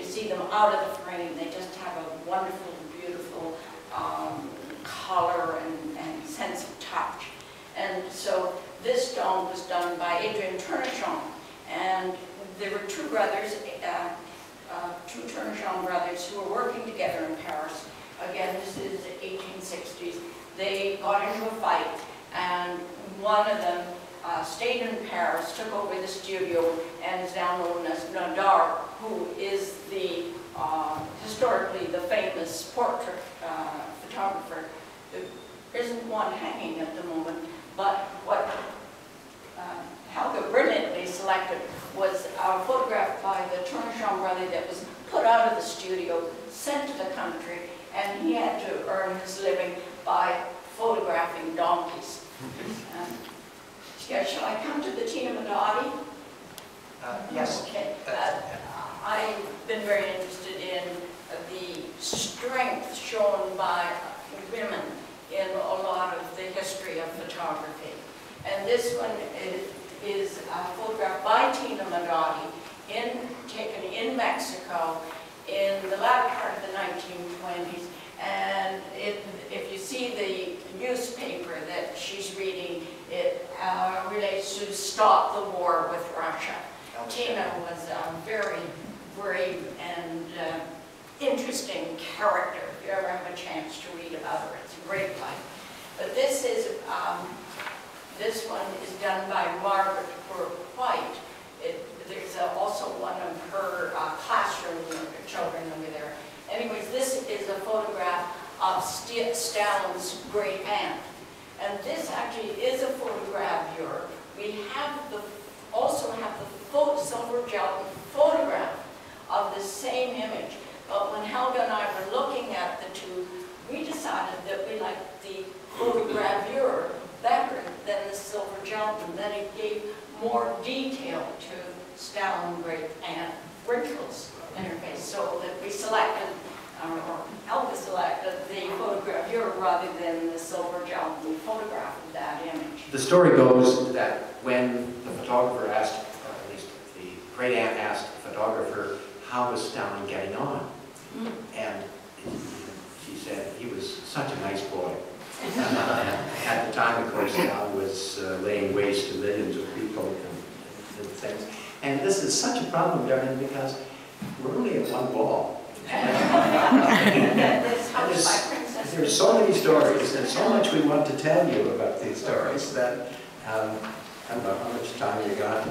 see them out of the frame. They just have a wonderful, beautiful color and sense of touch. And so this stone was done by Adrian Tournejean, and there were two brothers, two Tournejean brothers who were working together in Paris. Again, this is the 1860s. They got into a fight, and one of them stayed in Paris, took over the studio, and is now known as Nadar, who is the historically the famous portrait photographer. There isn't one hanging at the moment, but what Helga brilliantly selected was a photograph by the Tournejean brother that was put out of the studio, sent to the country, and he had to earn his living by photographing donkeys. Yeah, shall I come to the Tina Modotti? Yes. Okay. I've been very interested in the strength shown by women in a lot of the history of photography. And this one is a photograph by Tina Modotti, taken in Mexico in the latter part of the 1920s. And if you see the newspaper that she's reading, it relates to Stop the War with Russia. Tina was a very brave and interesting character. If you ever have a chance to read about her, it's a great life. But this one is done by Margaret White. There's also one of her classroom children over there. Anyways, this is a photograph of Stalin's great aunt. And this actually is a photogravure. We also have the silver gel photograph of the same image. But when Helga and I were looking at the two, we decided that we liked the photogravure better than the silver gel, and that it gave more detail to Stalin's great aunt Rachel's interface. So that we selected, or Helga selected, the photogravure rather than the silver gel photograph of that image. The story goes that when the photographer asked, or at least the great aunt asked the photographer, how was Stalin getting on? And she said he was such a nice boy. At the time, of course, Stalin was laying waste to millions of people and things. And this is such a problem, Darren, because we're only at one wall. There's so many stories and so much we want to tell you about these stories that I don't know how much time you got.